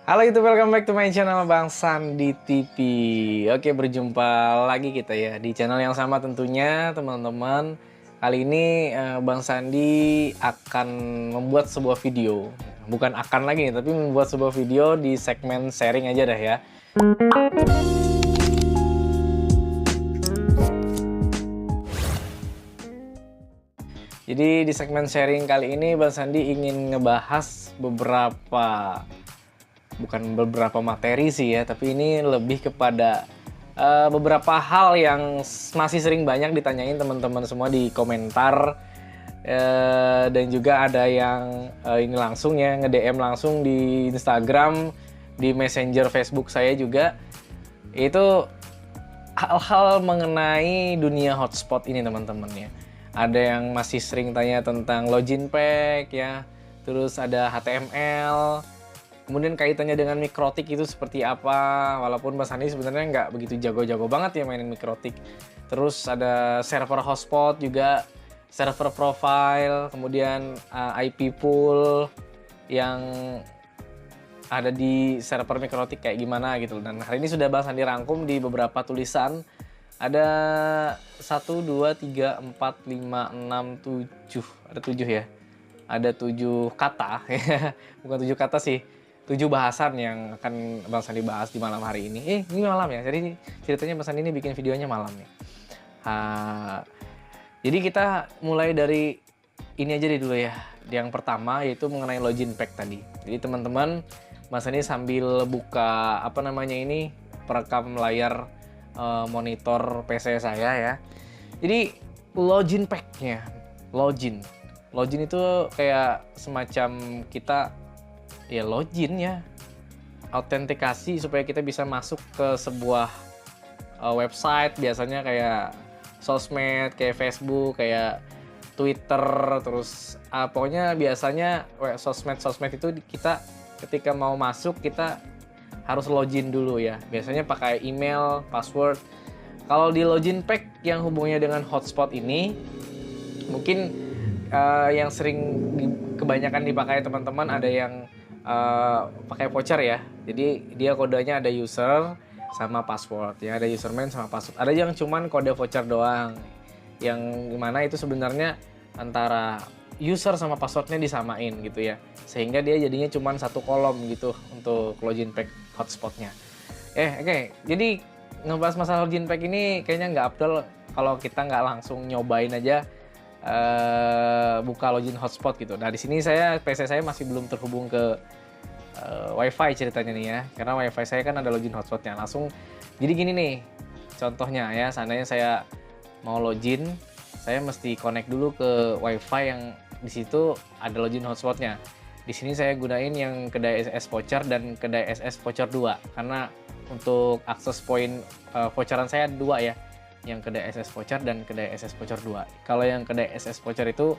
Halo YouTube, welcome back to my channel Bang Sandi TV. Oke, berjumpa lagi kita ya di channel yang sama tentunya teman-teman. Kali ini Bang Sandi akan membuat sebuah video. Bukan akan lagi nih, tapi membuat sebuah video di segmen sharing aja dah ya. Jadi di segmen sharing kali ini Bang Sandi ingin ngebahas bukan beberapa materi sih ya, tapi ini lebih kepada beberapa hal yang masih sering banyak ditanyain teman-teman semua di komentar, dan juga ada yang ini langsung ya nge-DM langsung di Instagram, di Messenger Facebook saya juga. Itu hal-hal mengenai dunia hotspot ini teman-teman ya. Ada yang masih sering tanya tentang login pack ya, terus ada HTML. Kemudian kaitannya dengan mikrotik itu seperti apa? Walaupun Mas Hani sebenarnya nggak begitu jago-jago banget ya mainin mikrotik. Terus ada server hotspot juga, server profile, kemudian IP pool yang ada di server mikrotik kayak gimana gitu. Dan hari ini sudah Bang Sandi rangkum di beberapa tulisan. Ada 1, 2, 3, 4, 5, 6, 7. Ada 7 ya. Ada 7 kata, bukan 7 kata sih. 7 bahasan yang akan Bang Sandi bahas di malam hari ini. Ini malam ya, jadi ceritanya Bang Sandi ini bikin videonya malam nih. Jadi kita mulai dari ini aja deh dulu ya. Yang pertama yaitu mengenai login pack tadi. Jadi teman-teman, Bang Sandi sambil buka perekam layar monitor PC saya ya. Jadi login pack-nya, login itu kayak semacam kita ya login ya, autentikasi supaya kita bisa masuk ke sebuah website, biasanya kayak sosmed, kayak Facebook, kayak Twitter, terus pokoknya biasanya sosmed itu kita ketika mau masuk kita harus login dulu ya, biasanya pakai email, password. Kalau di login pack yang hubungannya dengan hotspot ini mungkin yang sering kebanyakan dipakai teman-teman ada yang pakai voucher ya. Jadi dia kodenya ada user sama password ya, ada username sama password. Ada yang cuman kode voucher doang. Yang dimana itu sebenarnya antara user sama passwordnya disamain gitu ya. Sehingga dia jadinya cuman satu kolom gitu untuk login pack hotspotnya. Oke. Jadi ngebahas masalah login pack ini kayaknya nggak afdol kalau kita nggak langsung nyobain aja buka login hotspot gitu. Nah di sini PC saya masih belum terhubung ke WiFi ceritanya nih ya, karena WiFi saya kan ada login hotspotnya langsung. Jadi gini nih contohnya ya, seandainya saya mau login, saya mesti connect dulu ke WiFi yang di situ ada login hotspotnya. Di sini saya gunain yang kedai SS voucher dan kedai SS voucher 2 karena untuk akses point voucheran saya 2 ya, yang kedai SS voucher dan kedai SS voucher 2. Kalau yang kedai SS voucher itu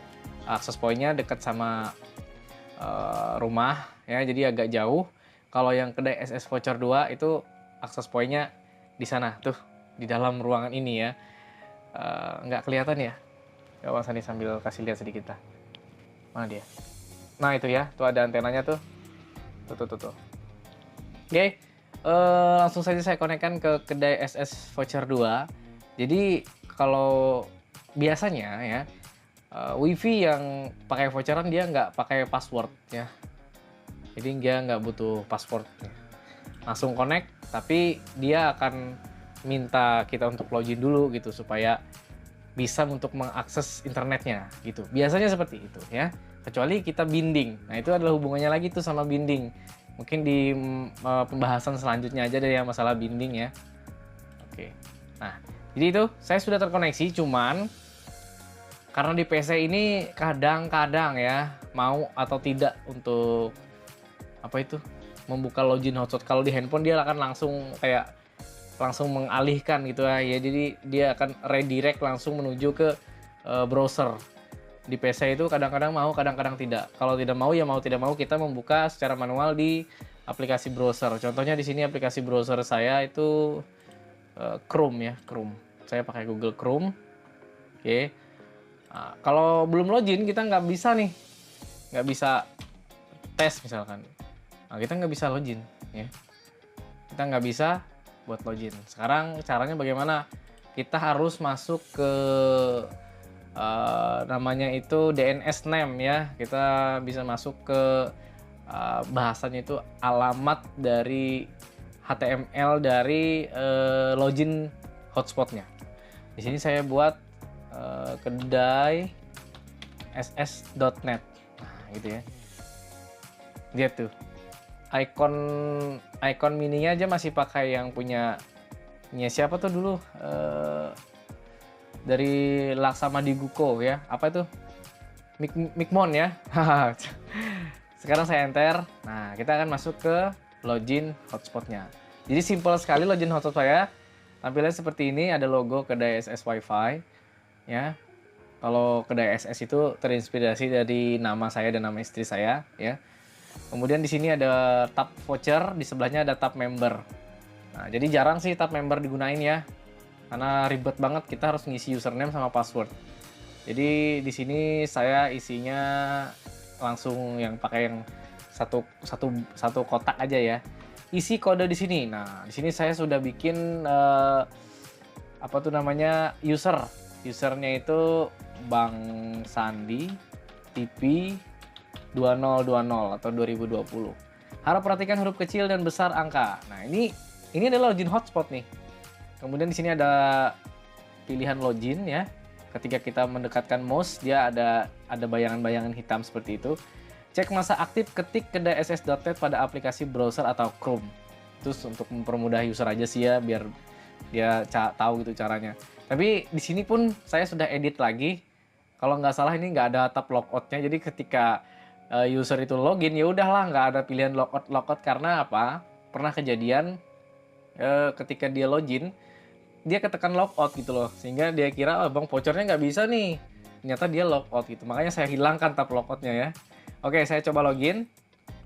akses pointnya dekat sama rumah ya, jadi agak jauh. Kalau yang kedai SS voucher 2 itu akses pointnya di sana tuh, di dalam ruangan ini ya. Nggak kelihatan ya? Coba Sandi sambil kasih lihat sedikit lah. Mana dia? Nah itu ya, tuh ada antenanya tuh. Tuh. Oke, langsung saja saya konekkan ke kedai SS voucher 2. Jadi kalau biasanya ya WiFi yang pakai voucheran dia nggak pakai password ya. Jadi dia nggak butuh password. Langsung connect, tapi dia akan minta kita untuk login dulu gitu supaya bisa untuk mengakses internetnya gitu. Biasanya seperti itu ya. Kecuali kita binding. Nah itu adalah hubungannya lagi tuh sama binding. Mungkin di pembahasan selanjutnya aja dari masalah binding ya. Oke. Nah, jadi itu saya sudah terkoneksi, cuman karena di PC ini kadang-kadang ya mau atau tidak untuk membuka login hotspot. Kalau di handphone dia akan langsung mengalihkan gitu ya. Jadi dia akan redirect langsung menuju ke browser. Di PC itu kadang-kadang mau, kadang-kadang tidak. Kalau tidak mau ya mau tidak mau kita membuka secara manual di aplikasi browser. Contohnya di sini aplikasi browser saya itu Chrome ya, Chrome. Saya pakai Google Chrome. Oke. Nah, kalau belum login kita nggak bisa tes misalkan. Nah, kita nggak bisa login ya. Kita nggak bisa buat login. Sekarang caranya bagaimana? Kita harus masuk ke namanya itu DNS name ya. Kita bisa masuk ke bahasanya itu alamat dari HTML dari login hotspotnya. Di sini saya buat kedai ss.net. Nah, gitu ya. Lihat tuh. Icon mininya aja masih pakai yang punya siapa tuh dulu? Dari Laksama Diguko ya. Apa itu? Mikmon ya. Sekarang saya enter. Nah, kita akan masuk ke login hotspotnya. Jadi simpel sekali login hotspot saya. Tampilannya seperti ini, ada logo kedai SS Wi-Fi ya. Kalau kedai SS itu terinspirasi dari nama saya dan nama istri saya ya. Kemudian di sini ada tab voucher, di sebelahnya ada tab member. Nah, jadi jarang sih tab member digunain ya. Karena ribet banget, kita harus ngisi username sama password. Jadi di sini saya isinya langsung yang pakai yang satu kotak aja ya. Isi kode di sini. Nah, di sini saya sudah bikin apa tuh namanya user. Usernya itu Bang Sandi TP 2020 atau 2020. Harap perhatikan huruf kecil dan besar angka. Nah, ini adalah login hotspot nih. Kemudian di sini ada pilihan login ya. Ketika kita mendekatkan mouse, dia ada bayangan-bayangan hitam seperti itu. Cek masa aktif, ketik kedai ss.net pada aplikasi browser atau Chrome. Terus untuk mempermudah user aja sih ya, biar dia tahu gitu caranya. Tapi di sini pun saya sudah edit lagi. Kalau nggak salah ini nggak ada tab logoutnya. Jadi ketika user itu login, ya udahlah nggak ada pilihan logout karena apa? Pernah kejadian ketika dia login, dia ketekan logout gitu loh, sehingga dia kira oh bang vouchernya nggak bisa nih, ternyata dia logout gitu. Makanya saya hilangkan tab logoutnya ya. Oke, saya coba login.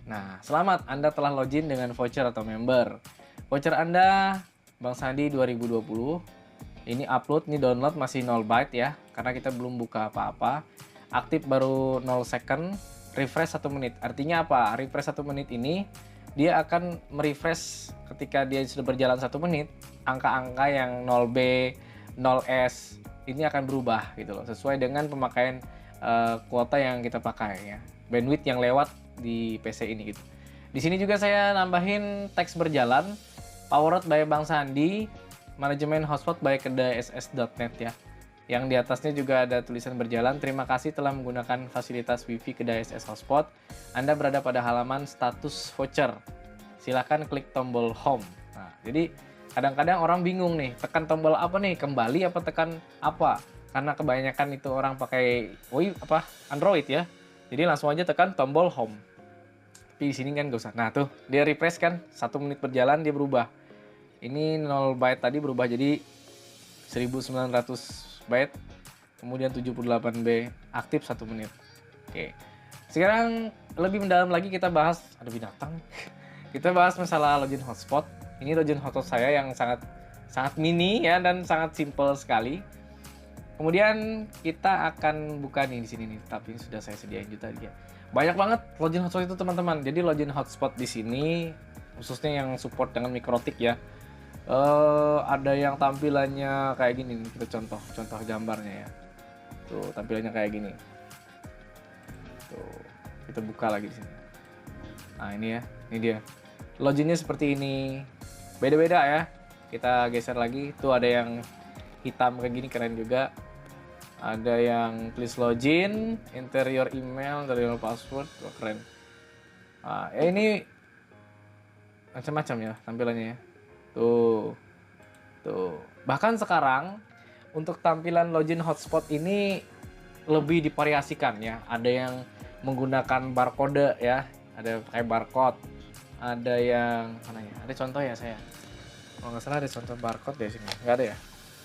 Nah, selamat Anda telah login dengan voucher atau member. Voucher Anda Bang Sandi 2020. Ini upload, ini download masih 0 byte ya, karena kita belum buka apa-apa. Aktif baru 0 second, refresh 1 menit. Artinya apa? Refresh 1 menit ini dia akan merefresh ketika dia sudah berjalan 1 menit, angka-angka yang 0B, 0S ini akan berubah gitu loh, sesuai dengan pemakaian kuota yang kita pakai ya. Bandwidth yang lewat di PC ini gitu. Di sini juga saya nambahin teks berjalan, powered by Bang Sandi, manajemen hotspot by kedai ss.net ya. Yang di atasnya juga ada tulisan berjalan, terima kasih telah menggunakan fasilitas wifi kedai SS Hotspot. Anda berada pada halaman status voucher. Silahkan klik tombol home. Nah, jadi kadang-kadang orang bingung nih, tekan tombol apa nih, kembali apa tekan apa? Karena kebanyakan itu orang pakai Android ya. Jadi langsung aja tekan tombol home. Tapi di sini kan gak usah. Nah tuh, dia refresh kan, 1 menit berjalan dia berubah. Ini 0 byte tadi berubah jadi 1900 byte, kemudian 78B, aktif 1 menit. Oke. Sekarang lebih mendalam lagi kita bahas, ada binatang. Kita bahas masalah login hotspot. Ini login hotspot saya yang sangat mini ya dan sangat simple sekali. Kemudian kita akan buka nih di sini nih, tapi sudah saya sediain juga tadi ya. Banyak banget login hotspot itu teman-teman. Jadi login hotspot di sini khususnya yang support dengan mikrotik ya. Ada yang tampilannya kayak gini nih, kita contoh gambarnya ya. Tuh tampilannya kayak gini. Tuh kita buka lagi di sini. Nah ini ya, ini dia. Loginnya seperti ini. Beda-beda ya. Kita geser lagi. Tuh ada yang hitam kayak gini, keren juga. Ada yang please login, enter your email, enter your password. Wah, keren. Nah, ini macam-macam ya tampilannya ya. Tuh. Bahkan sekarang untuk tampilan login hotspot ini lebih divariasikan ya. Ada yang menggunakan barcode ya, ada pakai barcode. Ada yang mana ya? Ada contoh ya saya. Kalau nggak salah ada contoh barcode di sini. Nggak ada ya?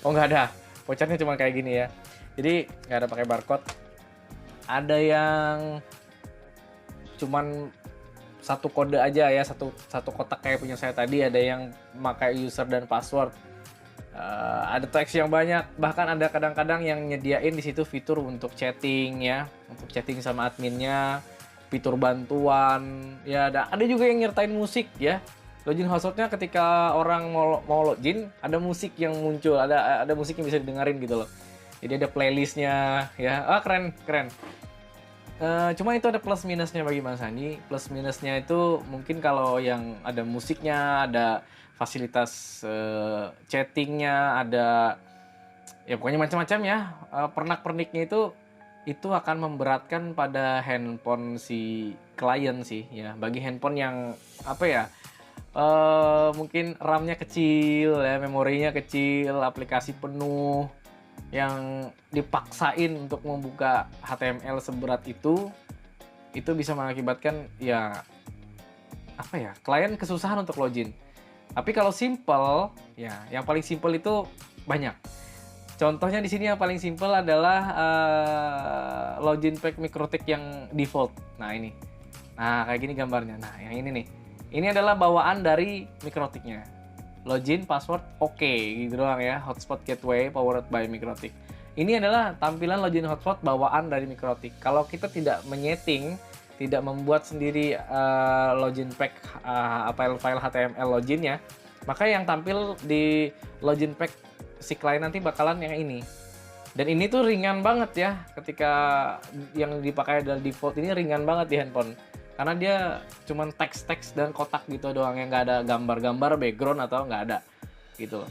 Oh nggak ada. Vouchernya cuma kayak gini ya. Jadi nggak ada pakai barcode. Ada yang cuman satu kode aja ya, satu kotak kayak punya saya tadi. Ada yang memakai user dan password. Ada teks yang banyak. Bahkan ada kadang-kadang yang nyediain di situ fitur untuk chatting ya, untuk chatting sama adminnya, fitur bantuan, ya ada juga yang nyertain musik ya. Login hotspotnya ketika orang mau login, ada musik yang muncul, ada musik yang bisa didengarin gitu loh. Jadi ada playlistnya ya, keren keren. Cuma itu ada plus minusnya bagi Mas Sandi. Plus minusnya itu mungkin kalau yang ada musiknya, ada fasilitas chattingnya, ada ya pokoknya macam-macam ya. Pernak-perniknya itu akan memberatkan pada handphone si klien sih ya. Bagi handphone yang apa ya, mungkin RAM-nya kecil ya, memorinya kecil, aplikasi penuh, yang dipaksain untuk membuka HTML seberat itu bisa mengakibatkan ya apa ya, klien kesusahan untuk login. Tapi kalau simple ya, yang paling simple itu banyak. Contohnya di sini yang paling simple adalah login pack MikroTik yang default. Nah ini, nah kayak gini gambarnya. Nah yang ini nih, ini adalah bawaan dari MikroTiknya. Login, password, oke, gitu doang ya. Hotspot gateway powered by MikroTik. Ini adalah tampilan login hotspot bawaan dari MikroTik. Kalau kita tidak menyeting, tidak membuat sendiri login pack file HTML loginnya, maka yang tampil di login pack si klien nanti bakalan yang ini. Dan ini tuh ringan banget ya, ketika yang dipakai dari default ini ringan banget di handphone. Karena dia cuman teks-teks dan kotak gitu doang, yang nggak ada gambar-gambar background atau nggak ada gitu loh.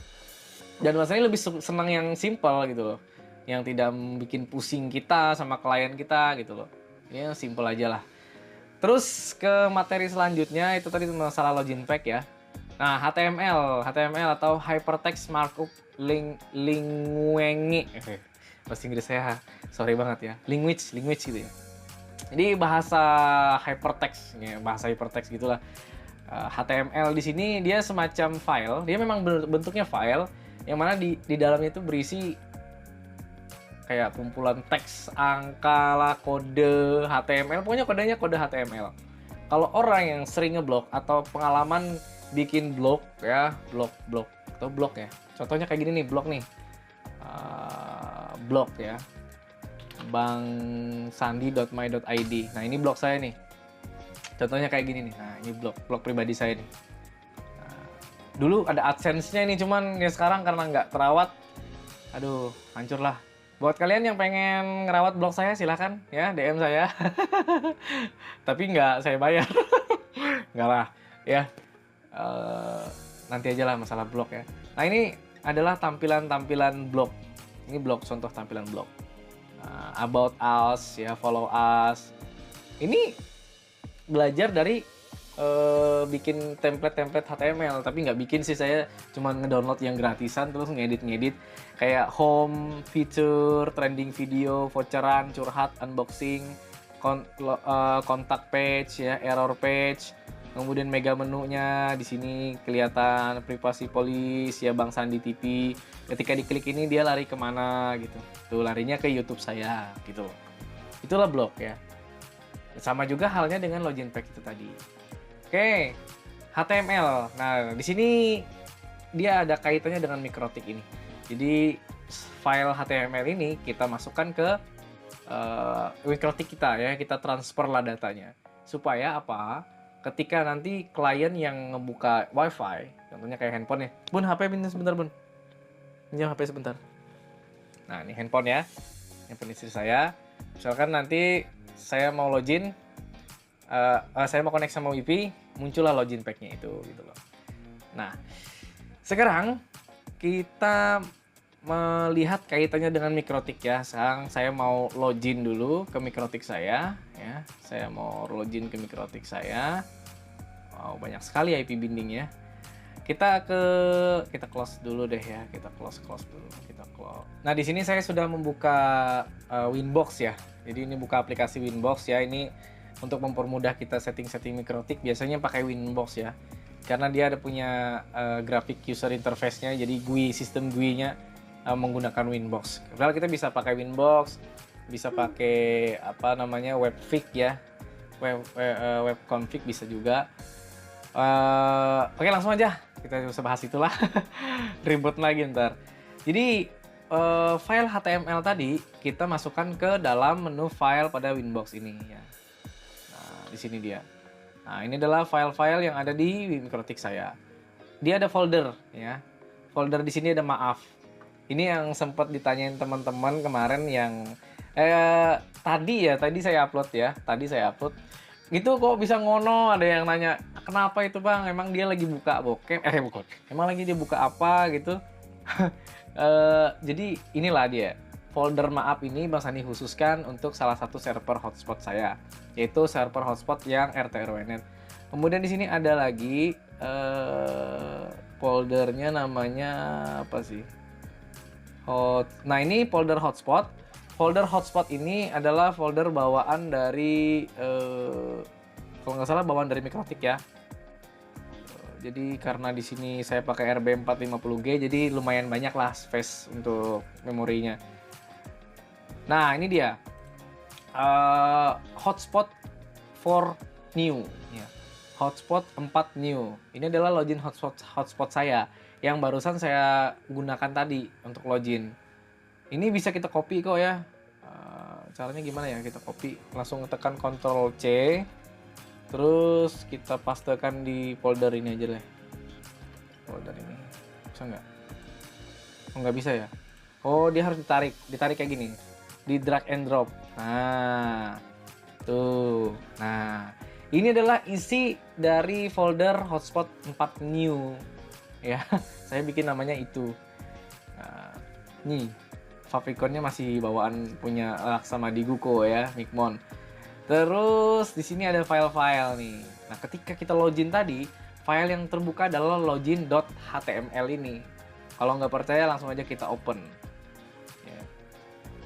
Dan rasanya lebih senang yang simple gitu loh, yang tidak bikin pusing kita sama klien kita gitu loh. Ya simple aja lah. Terus ke materi selanjutnya itu tadi masalah login pack ya. Nah HTML atau Hypertext Markup Language. Bahasa Inggris saya sorry banget ya. Language gitu ya. Jadi bahasa hypertext, ya, bahasa hypertext gitulah. HTML di sini dia semacam file, dia memang bentuknya file, yang mana di dalamnya itu berisi kayak kumpulan teks, angka lah, kode HTML, pokoknya kodenya kode HTML. Kalau orang yang sering ngeblog atau pengalaman bikin blog ya, blog atau blog ya, contohnya kayak gini nih, blog nih, blog ya. bangsandi.my.id. Nah, ini blog saya nih. Contohnya kayak gini nih. Nah, ini blog pribadi saya nih. Nah, dulu ada AdSense-nya ini, cuman ya sekarang karena nggak terawat, aduh, hancur lah. Buat kalian yang pengen ngerawat blog saya, silahkan ya, DM saya. Tapi nggak saya bayar. Nggak lah, ya. Nanti aja lah masalah blog ya. Nah, ini adalah tampilan blog. Ini blog, contoh tampilan blog. About us ya, follow us. Ini belajar dari bikin template HTML, tapi nggak bikin sih, saya cuma ngedownload yang gratisan terus ngedit kayak home, feature, trending video, voucheran, curhat, unboxing, kontak page ya, error page, kemudian mega menunya di sini kelihatan, privasi police ya, Bang Sandi TV. Ketika diklik ini dia lari kemana gitu. Tuh larinya ke YouTube saya gitu. Itulah blog ya. Sama juga halnya dengan login pack itu tadi. Oke, HTML. Nah, di sini dia ada kaitannya dengan MikroTik ini. Jadi file HTML ini kita masukkan ke MikroTik kita ya, kita transfer lah datanya. Supaya apa? Ketika nanti klien yang ngebuka WiFi, contohnya kayak handphone ya. Bun, HP pinjam sebentar, Bun. Pinjam HP sebentar. Nah, ini handphone ya. Handphone istri saya. Misalkan nanti saya mau login, saya mau connect sama WiFi, muncullah login pack-nya itu gitu loh. Nah, sekarang kita melihat kaitannya dengan MikroTik ya. Sekarang saya mau login dulu ke MikroTik saya ya. Saya mau login ke MikroTik saya. Wow, banyak sekali IP binding ya. Kita close dulu deh ya. Kita close dulu. Nah, di sini saya sudah membuka Winbox ya. Jadi ini buka aplikasi Winbox ya. Ini untuk mempermudah kita setting-setting MikroTik, biasanya pakai Winbox ya. Karena dia ada punya grafik user interface-nya, jadi sistem GUI-nya menggunakan Winbox. Padahal kita bisa pakai Winbox, bisa pakai webfig ya. Web config bisa juga. Oke, langsung aja kita bisa bahas itulah. Ribet lagi ntar. Jadi file HTML tadi kita masukkan ke dalam menu file pada Winbox ini ya. Nah, Di sini dia. Nah, ini adalah file-file yang ada di Mikrotik saya. Dia ada folder ya. Folder di sini ada maaf. Ini yang sempat ditanyain teman-teman kemarin yang tadi saya upload ya. Tadi saya upload. Itu kok bisa ngono, ada yang nanya, "Kenapa itu, Bang? Emang dia lagi buka bokep?" Bukan. Emang lagi dia buka apa gitu? Jadi inilah dia. Folder maaf ini Bang Sandi khususkan untuk salah satu server hotspot saya, yaitu server hotspot yang RT/RW.net. Kemudian di sini ada lagi foldernya namanya apa sih? Nah, ini folder hotspot. Folder hotspot ini adalah folder bawaan dari kalau nggak salah bawaan dari Mikrotik ya. Jadi karena di sini saya pakai RB450G, jadi lumayan banyak lah space untuk memorinya. Nah, ini dia hotspot for new ya. Hotspot 4 new. Ini adalah login hotspot saya yang barusan saya gunakan tadi untuk login. Ini bisa kita copy kok ya. Caranya gimana ya? Kita copy, langsung tekan Ctrl C. Terus kita pastekan di folder ini aja deh. Folder ini. Bisa nggak? Oh, nggak bisa ya? Oh, dia harus ditarik kayak gini. Di drag and drop. Nah, tuh. Nah, ini adalah isi dari folder hotspot 4 new. Ya, saya bikin namanya itu. Nah, nih, favicon-nya masih bawaan punya Laksamadi Guko ya, Mikmon. Terus di sini ada file-file nih. Nah, ketika kita login tadi, file yang terbuka adalah login.html ini. Kalau nggak percaya langsung aja kita open.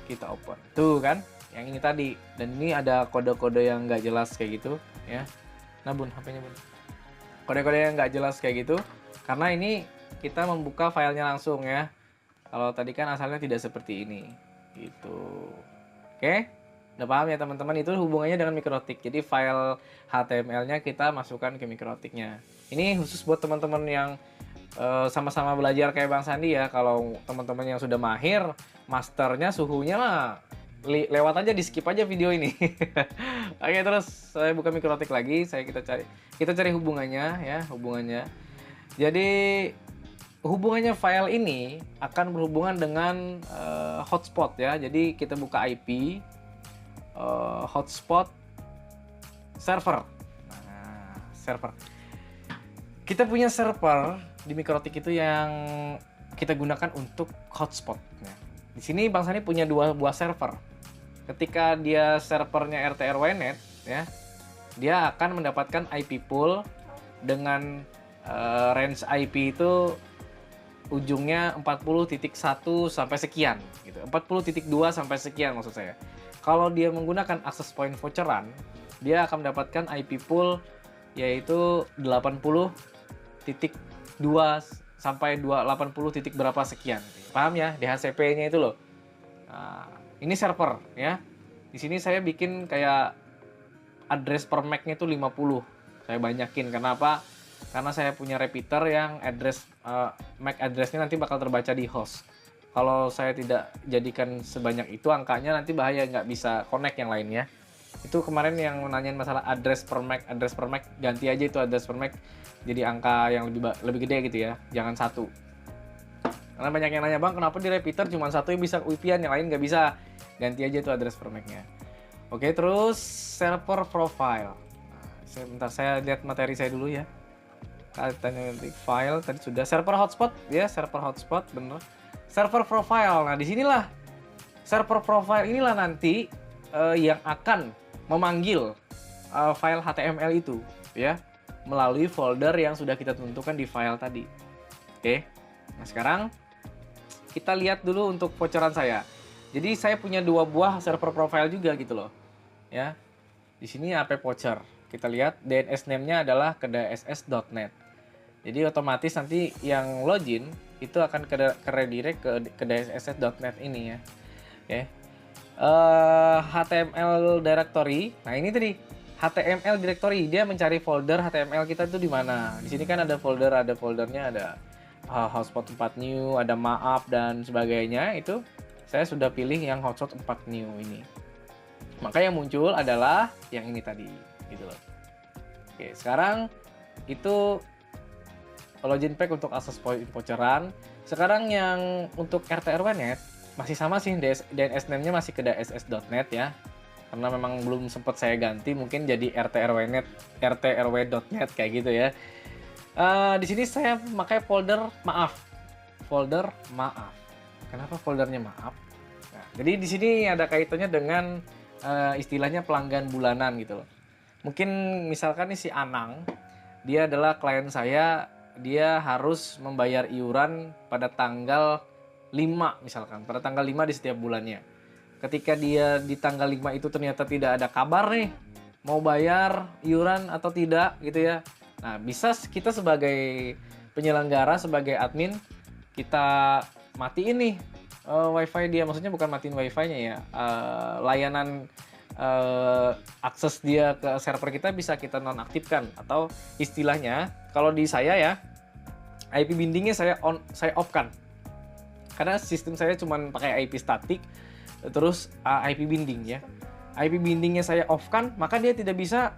Kita open tuh kan yang ini tadi, dan ini ada kode-kode yang nggak jelas kayak gitu ya. Nah Bun, HP-nya Bun, kode-kode yang nggak jelas kayak gitu karena ini kita membuka filenya langsung ya. Kalau tadi kan asalnya tidak seperti ini gitu. Oke, udah paham ya teman-teman? Itu hubungannya dengan Mikrotik. Jadi file HTML-nya kita masukkan ke Mikrotiknya. Ini khusus buat teman-teman yang sama-sama belajar kayak Bang Sandi ya. Kalau teman-teman yang sudah mahir, masternya suhunya mah lewat aja, di skip aja video ini. Oke, terus saya buka Mikrotik lagi, kita cari hubungannya ya, hubungannya. Jadi hubungannya file ini akan berhubungan dengan hotspot ya. Jadi kita buka IP hotspot server. Nah, server. Kita punya server di Mikrotik itu yang kita gunakan untuk hotspot. Nah, di sini Bang Sandi punya 2 buah server. Ketika dia servernya RT/RW.net ya, dia akan mendapatkan IP pool dengan range IP itu ujungnya 40.1 sampai sekian gitu. 40.2 sampai sekian maksud saya. Kalau dia menggunakan access point voucheran, dia akan mendapatkan IP pool yaitu 80.2 sampai 80 titik berapa sekian. Paham ya? DHCP-nya itu loh. Nah, ini server ya. Di sini saya bikin kayak address per MAC-nya itu 50. Saya banyakin. Kenapa? Karena saya punya repeater yang MAC address-nya nanti bakal terbaca di host. Kalau saya tidak jadikan sebanyak itu angkanya, nanti bahaya, nggak bisa connect yang lainnya. Itu kemarin yang nanyain masalah address per MAC, ganti aja itu address per MAC jadi angka yang lebih gede gitu ya, jangan 1. Karena banyak yang nanya, "Bang, kenapa di repeater cuma 1 yang bisa VPN, yang lain nggak bisa?" Ganti aja itu address per MAC-nya. Oke, terus server profile. Nah, saya lihat materi saya dulu ya. Tanya file tadi sudah, server hotspot ya, server hotspot bener. Server profile. Nah, disinilah server profile inilah nanti yang akan memanggil file HTML itu ya melalui folder yang sudah kita tentukan di file tadi. Oke. Nah, sekarang kita lihat dulu untuk bocoran saya. Jadi saya punya 2 buah server profile juga gitu loh. Ya. Di sini AP voucher. Kita lihat DNS name-nya adalah ke dss.net. Jadi otomatis nanti yang login itu akan ke redirect ke dss.net ini ya. Oke. HTML directory. Nah, ini tadi HTML directory, dia mencari folder HTML kita itu di mana. Di sini kan ada foldernya, ada hotspot 4 new, ada maaf dan sebagainya. Itu saya sudah pilih yang hotspot 4 new ini. Maka yang muncul adalah yang ini tadi. gitu loh. Oke, sekarang itu login pack untuk akses voucheran. Sekarang yang untuk RT/RW.net masih sama sih, DNS name-nya masih ke dss.net ya. Karena memang belum sempat saya ganti, mungkin jadi RT/RW.net, RT/RW.net kayak gitu ya. Di sini saya pakai folder maaf. Folder maaf. Kenapa foldernya maaf? Nah, jadi di sini ada kaitannya dengan istilahnya pelanggan bulanan gitu loh. Mungkin misalkan nih si Anang, dia adalah klien saya, dia harus membayar iuran pada tanggal 5 misalkan, pada tanggal 5 di setiap bulannya. Ketika dia di tanggal 5 itu ternyata tidak ada kabar nih, mau bayar iuran atau tidak gitu ya. Nah, bisa kita sebagai penyelenggara, sebagai admin, kita matiin nih wifi dia. Maksudnya bukan matiin wifi-nya ya, layanan akses dia ke server kita bisa kita nonaktifkan. Atau istilahnya, kalau di saya ya, IP bindingnya saya off kan. Karena sistem saya cuma pakai IP statik, terus IP binding ya. IP bindingnya saya off kan, maka dia tidak bisa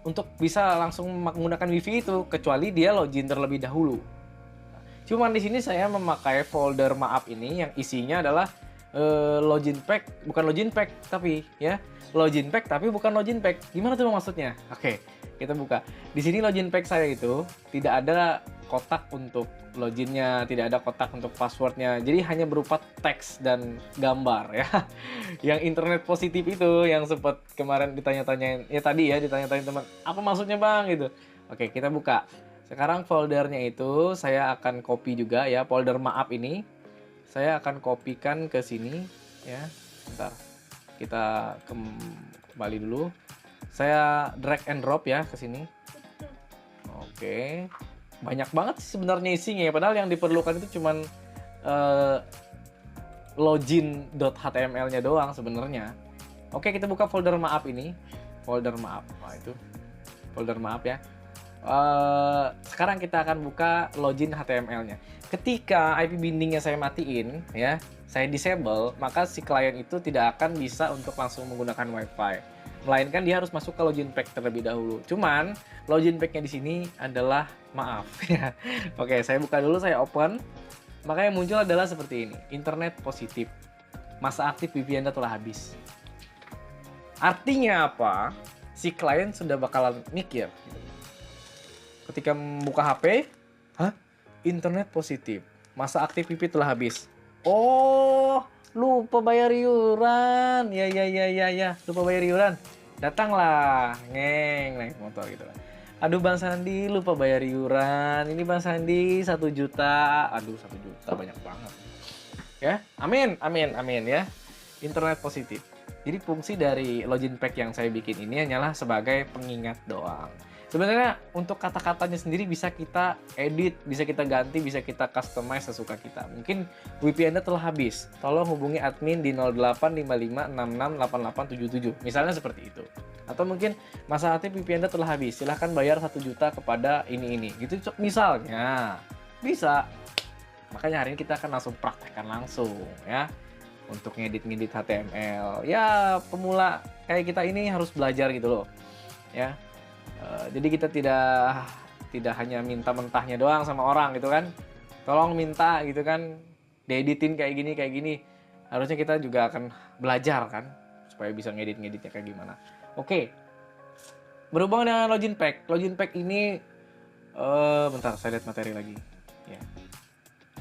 untuk bisa langsung menggunakan wifi itu, kecuali dia login terlebih dahulu. Cuman di sini saya memakai folder maaf ini yang isinya adalah login pack, bukan login pack tapi ya, login pack tapi bukan login pack. Gimana tuh maksudnya? Oke, kita buka. Di sini login pack saya itu tidak ada kotak untuk loginnya, tidak ada kotak untuk passwordnya, jadi hanya berupa teks dan gambar ya. Yang internet positif itu yang sempat kemarin ditanya-tanyain ya, tadi ya ditanya-tanyain teman, apa maksudnya bang gitu. Oke, kita buka. Sekarang foldernya itu saya akan copy juga ya, folder maaf ini saya akan kopikan ke sini ya. Bentar, kita kembali dulu, saya drag and drop ya ke sini. Oke, banyak banget sih sebenarnya isinya ya, padahal yang diperlukan itu cuman login.html-nya doang sebenarnya. Oke, kita buka folder maaf ini, folder maaf. Nah, itu folder maaf ya. Sekarang kita akan buka login HTML-nya. Ketika IP bindingnya saya matiin ya, saya disable, maka si klien itu tidak akan bisa untuk langsung menggunakan WiFi, melainkan dia harus masuk ke login pack terlebih dahulu. Cuman login pack-nya di sini adalah maaf ya. Oke, saya buka dulu, saya open. Maka yang muncul adalah seperti ini, internet positif, masa aktif VPN Anda telah habis. Artinya apa? Si klien sudah bakalan mikir ketika membuka HP, hah? Internet positif, masa aktif VPN telah habis. Oh, lupa bayar iuran. Ya, lupa bayar iuran. Datanglah, naik motor gitu kan. Aduh Bang Sandi, lupa bayar iuran. Ini Bang Sandi 1 juta. Aduh 1 juta banyak banget. Ya, amin ya. Internet positif. Jadi fungsi dari login pack yang saya bikin ini hanyalah sebagai pengingat doang. Sebenarnya untuk kata-katanya sendiri bisa kita edit, bisa kita ganti, bisa kita customize sesuka kita. Mungkin VPN Anda telah habis, tolong hubungi admin di 0855668877. Misalnya seperti itu. Atau mungkin masa aktif VPN Anda telah habis, silahkan bayar 1 juta kepada ini. Gitu misalnya. Bisa. Makanya hari ini kita akan langsung praktekkan langsung ya. Untuk ngedit HTML. Ya, pemula kayak kita ini harus belajar gitu loh. Ya. Jadi kita tidak hanya minta mentahnya doang sama orang gitu kan. Tolong minta gitu kan, dieditin kayak gini. Harusnya kita juga akan belajar kan supaya bisa ngeditnya kayak gimana. Oke. Berhubungan dengan login pack. Login pack ini bentar saya lihat materi lagi ya.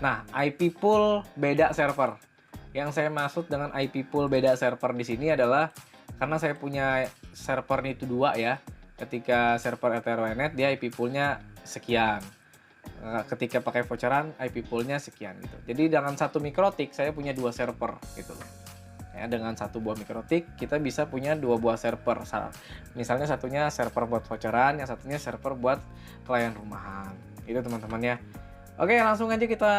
Nah, IP pool beda server. Yang saya maksud dengan IP pool beda server di sini adalah karena saya punya server itu 2 ya. Ketika server RT/RW.net dia IP pool-nya sekian. Ketika pakai voucheran IP pool-nya sekian gitu. Jadi dengan satu mikrotik saya punya 2 server gitu loh. Ya, dengan satu buah mikrotik kita bisa punya 2 buah server. Misalnya satunya server buat voucheran, yang satunya server buat klien rumahan. Itu teman-teman ya. Oke, langsung aja kita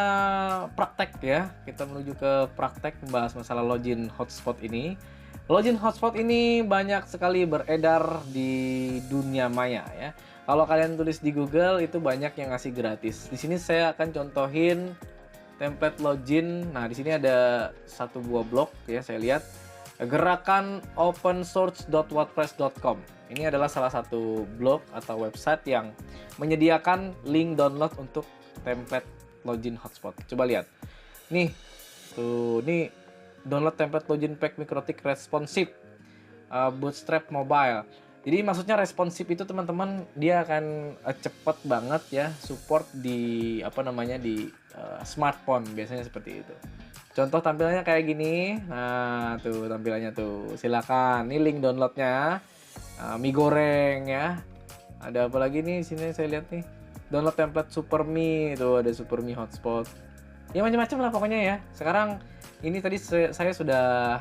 praktek ya. Kita menuju ke praktek membahas masalah login hotspot ini. Login hotspot ini banyak sekali beredar di dunia maya ya. Kalau kalian tulis di Google itu banyak yang ngasih gratis. Di sini saya akan contohin template login. Nah, di sini ada 1 buah blok ya, saya lihat. Gerakan opensource.wordpress.com. Ini adalah salah satu blog atau website yang menyediakan link download untuk template login hotspot. Coba lihat. Nih, tuh, nih download template login pack MikroTik responsive Bootstrap mobile. Jadi maksudnya responsif itu teman-teman, dia akan cepet banget ya support di di smartphone, biasanya seperti itu. Contoh tampilannya kayak gini. Nah, tuh tampilannya tuh. Silakan. Ini link downloadnya. Mie goreng ya. Ada apa lagi nih sini saya lihat nih. Download template SuperMie, itu ada SuperMie hotspot. Ya macam-macam lah pokoknya ya. Sekarang ini tadi saya sudah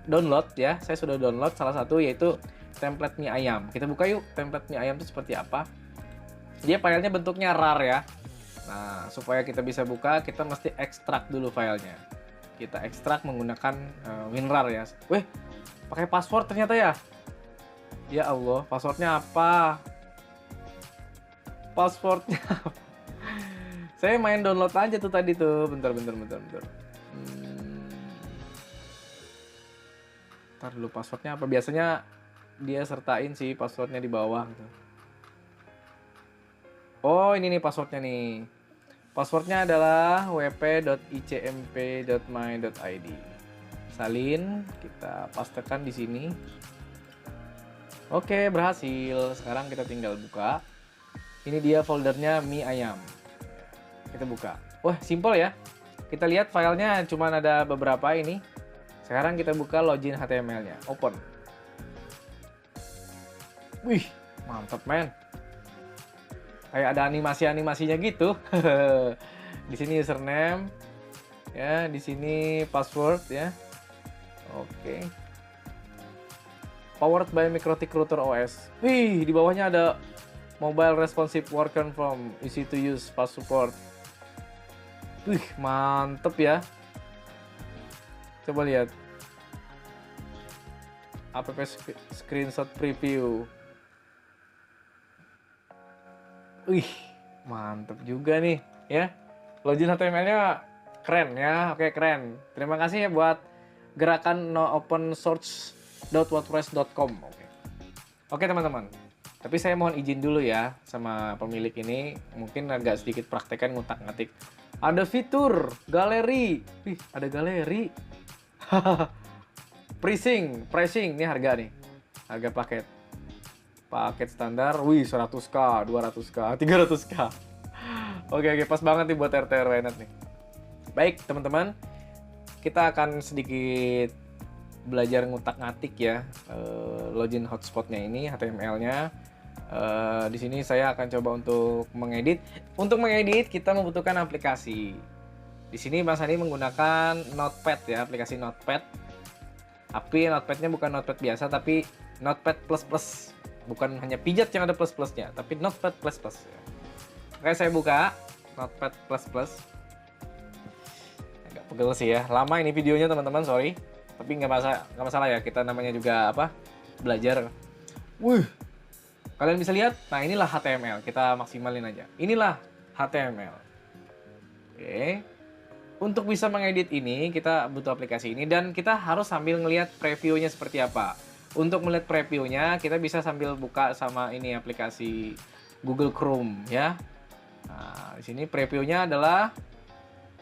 download ya. Saya sudah download salah satu yaitu template mie ayam. Kita buka yuk template mie ayam itu seperti apa. Dia filenya bentuknya RAR ya. Nah, supaya kita bisa buka, kita mesti ekstrak dulu filenya. Kita ekstrak menggunakan WinRAR ya. Weh, pakai password ternyata ya. Ya Allah, passwordnya apa? Passwordnya apa? Saya main download aja tuh tadi tuh. Bentar. Ntar dulu passwordnya apa? Biasanya dia sertain sih passwordnya di bawah gitu. Oh, ini nih passwordnya nih. Passwordnya adalah wp.icmp.my.id. Salin, kita pastekan di sini. Oke, berhasil. Sekarang kita tinggal buka. Ini dia foldernya mie ayam. Kita buka. Wah, simple ya. Kita lihat filenya cuma ada beberapa ini. Sekarang kita buka login HTML-nya. Open. Wih, mantap men. Kayak ada animasi-animasinya gitu. Di sini username, ya, di sini password ya. Oke. Powered by MikroTik Router OS. Wih, di bawahnya ada mobile responsive worker from easy to use fast support. Wih, mantep ya. Coba lihat. App screenshot preview. Wih, mantep juga nih ya. Login HTML-nya keren ya. Oke, keren. Terima kasih ya buat gerakan opensource.wordpress.com. Oke teman-teman. Tapi saya mohon izin dulu ya sama pemilik ini. Mungkin agak sedikit praktekan ngutak-ngatik. Ada fitur galeri. Wih, ada galeri. Pricing. Ini harga nih. Harga paket. Paket standar, wih 100k, 200k, 300k. Oke, pas banget nih buat RT RW nih. Baik teman-teman, kita akan sedikit belajar ngutak-ngatik ya login hotspotnya ini, HTML-nya. Di sini saya akan coba untuk mengedit. Untuk mengedit kita membutuhkan aplikasi. Di sini Mas Hani menggunakan Notepad ya, aplikasi Notepad. Tapi Notepad-nya bukan Notepad biasa, tapi Notepad plus. Bukan hanya pijat yang ada plus-plusnya, tapi Notepad plus. Oke, saya buka Notepad plus. Agak pegel sih ya. Lama ini videonya teman-teman, sorry. Tapi nggak masalah ya. Kita namanya juga belajar. Wih, kalian bisa lihat. Nah, inilah HTML. Kita maksimalin aja. Inilah HTML. Oke. Untuk bisa mengedit ini, kita butuh aplikasi ini dan kita harus sambil ngelihat previewnya seperti apa. Untuk melihat previewnya, kita bisa sambil buka sama ini aplikasi Google Chrome ya. Nah, di sini previewnya adalah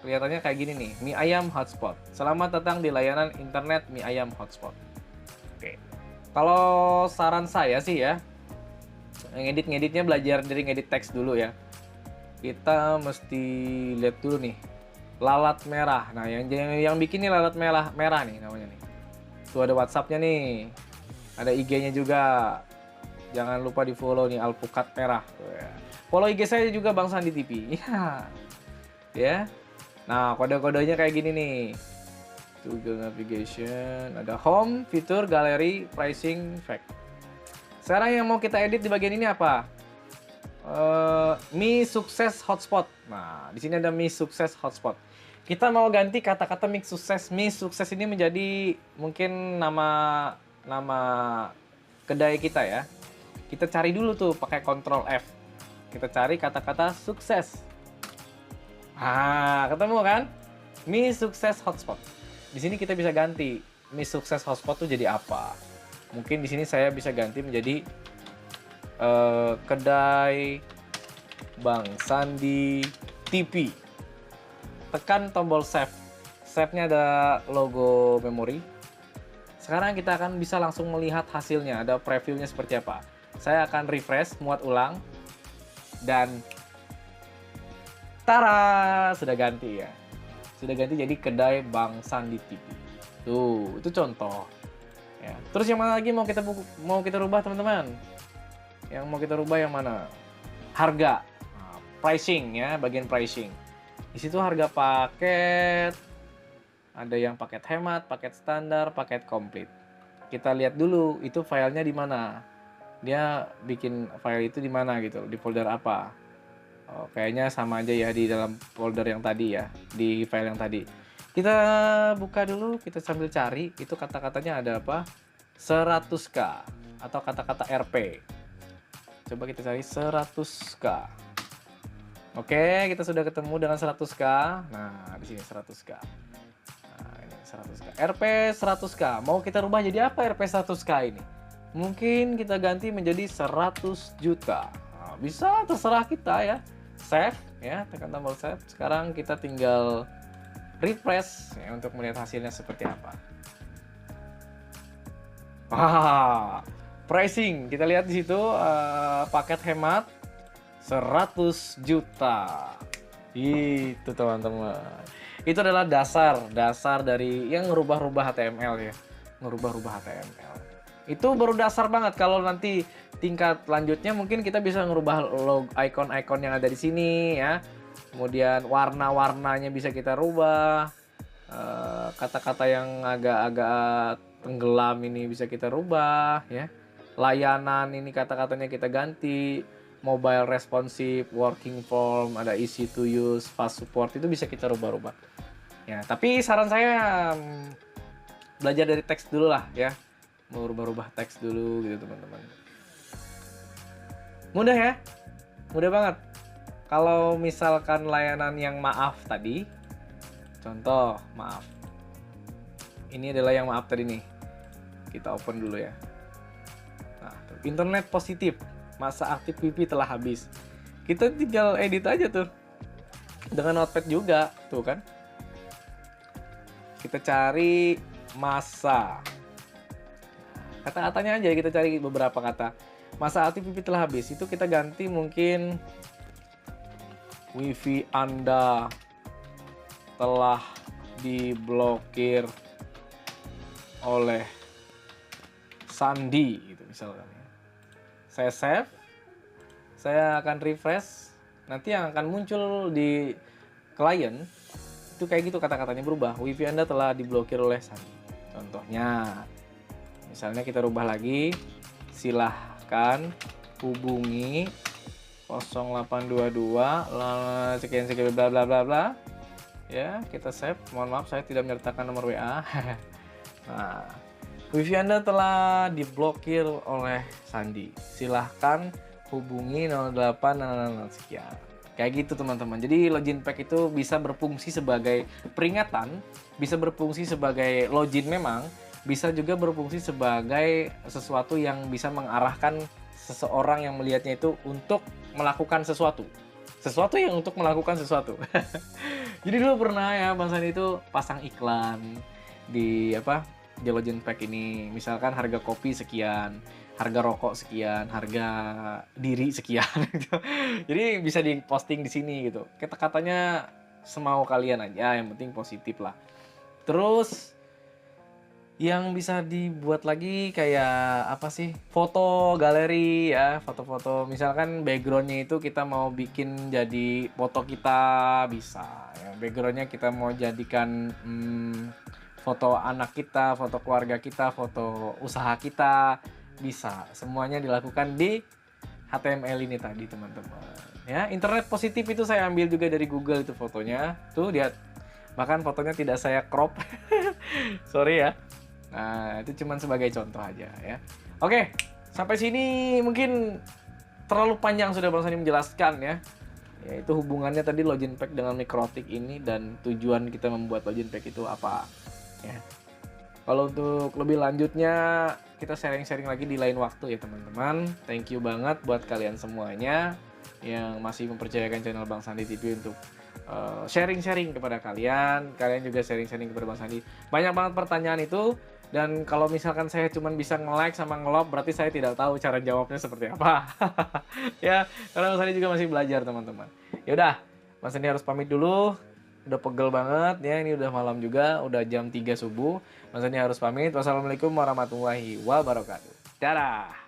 kelihatannya kayak gini nih, mie ayam hotspot. Selamat datang di layanan internet mie ayam hotspot. Oke. Kalau saran saya sih ya, ngeditnya belajar dari ngedit teks dulu ya. Kita mesti lihat dulu nih, lalat merah. Nah, yang bikin nih lalat merah nih namanya nih. Tuh ada WhatsApp-nya nih. Ada IG-nya juga. Jangan lupa di-follow nih, Alpukat Merah. Follow IG saya juga Bang Sandi TV. Ya. Nah, kode-kodenya kayak gini nih. Google Navigation, ada Home, Fitur, Galeri, Pricing, Fact. Sekarang yang mau kita edit di bagian ini apa? Mi Sukses Hotspot. Nah, di sini ada Mi Sukses Hotspot. Kita mau ganti kata-kata Mi Sukses ini menjadi mungkin nama kedai kita ya. Kita cari dulu tuh pakai Ctrl F. Kita cari kata-kata sukses. Ah, ketemu kan? Mi Sukses Hotspot. Di sini kita bisa ganti. Mi Sukses Hotspot tuh jadi apa. Mungkin di sini saya bisa ganti menjadi kedai Bang Sandi TV. Tekan tombol save. Save-nya ada logo memori. Sekarang kita akan bisa langsung melihat hasilnya. Ada previewnya seperti apa. Saya akan refresh, muat ulang. Dan tara, sudah ganti ya. Sudah ganti jadi kedai Bang Sandi TV. Tuh, itu contoh. Ya. Terus yang mana lagi mau kita rubah teman-teman? Yang mau kita rubah yang mana? Harga, pricing ya, bagian pricing. Di situ harga paket, ada yang paket hemat, paket standar, paket komplit. Kita lihat dulu itu filenya di mana. Dia bikin file itu di mana gitu, di folder apa. Oh, kayaknya sama aja ya di dalam folder yang tadi ya, di file yang tadi. Kita buka dulu, kita sambil cari itu kata-katanya ada apa? 100K atau kata-kata RP. Coba kita cari 100K. Oke, kita sudah ketemu dengan 100K. Nah, di sini 100K. Nah, ini 100K. RP 100K. Mau kita rubah jadi apa RP 100K ini? Mungkin kita ganti menjadi 100 juta. Nah, bisa terserah kita ya. Save ya, tekan tombol save. Sekarang kita tinggal refresh ya, untuk melihat hasilnya seperti apa. Pricing, kita lihat di situ paket hemat 100 juta. Itu teman-teman. Itu adalah dasar dari yang ngerubah-rubah HTML ya. Ngerubah-rubah HTML. Itu baru dasar banget. Kalau nanti tingkat lanjutnya mungkin kita bisa ngerubah icon-icon yang ada di sini ya. Kemudian warna-warnanya bisa kita rubah. Kata-kata yang agak-agak tenggelam ini bisa kita rubah ya. Layanan ini kata-katanya kita ganti. Mobile responsive, working form, ada easy to use, fast support, itu bisa kita rubah-rubah. Ya, tapi saran saya belajar dari teks dulu lah ya. Mau rubah-rubah teks dulu gitu teman-teman. Mudah ya? Mudah banget. Kalau misalkan layanan yang maaf tadi, contoh maaf. Ini adalah yang maaf tadi nih. Kita open dulu ya. Nah, internet positif. Masa aktif WiFi telah habis. Kita tinggal edit aja tuh. Dengan Notepad juga, tuh kan. Kita cari masa. Kata-katanya aja kita cari beberapa kata. Masa aktif WiFi telah habis. Itu kita ganti mungkin WiFi Anda telah diblokir oleh Sandi gitu misalkan. Saya save, saya akan refresh, nanti yang akan muncul di klien itu kayak gitu kata-katanya berubah. WiFi Anda telah diblokir oleh Sandi. Contohnya, misalnya kita rubah lagi, silahkan hubungi 0822 sekian bla bla bla bla. Ya, kita save. Mohon maaf saya tidak menyertakan nomor WA. Nah, WiFi Anda telah diblokir oleh Sandi. Silahkan hubungi 08 sekian. Kayak gitu teman-teman. Jadi login pack itu bisa berfungsi sebagai peringatan, bisa berfungsi sebagai login memang, bisa juga berfungsi sebagai sesuatu yang bisa mengarahkan seseorang yang melihatnya itu untuk melakukan sesuatu. Sesuatu yang untuk melakukan sesuatu. Jadi dulu pernah ya Bang Sandi itu pasang iklan di di login pack ini, misalkan harga kopi sekian, harga rokok sekian, harga diri sekian gitu. Jadi bisa diposting di sini gitu. Kata-katanya semau kalian aja, yang penting positif lah. Terus yang bisa dibuat lagi kayak apa sih? Foto galeri ya, foto-foto. Misalkan backgroundnya itu kita mau bikin jadi foto kita bisa. Ya, backgroundnya kita mau jadikan foto anak kita, foto keluarga kita, foto usaha kita, bisa. Semuanya dilakukan di HTML ini tadi teman-teman. Ya, internet positif itu saya ambil juga dari Google itu fotonya. Tuh lihat. Bahkan fotonya tidak saya crop. Sorry ya. Nah, itu cuma sebagai contoh aja ya. Oke, sampai sini mungkin terlalu panjang sudah Bang Sandi menjelaskan ya. Yaitu hubungannya tadi login pack dengan Mikrotik ini dan tujuan kita membuat login pack itu apa. Ya. Kalau untuk lebih lanjutnya kita sharing-sharing lagi di lain waktu ya teman-teman. Thank you banget buat kalian semuanya yang masih mempercayakan channel Bang Sandi TV untuk sharing-sharing kepada kalian. Kalian juga sharing-sharing kepada Bang Sandi. Banyak banget pertanyaan itu. Dan kalau misalkan saya cuma bisa nge-like sama nge-love, berarti saya tidak tahu cara jawabnya seperti apa. Ya, karena Bang Sandi juga masih belajar teman-teman. Ya udah, Mas Sandi harus pamit dulu. Udah pegel banget ya, ini udah malam juga, udah jam 3 subuh. Mas Sandi harus pamit. Wassalamualaikum warahmatullahi wabarakatuh. Dadah.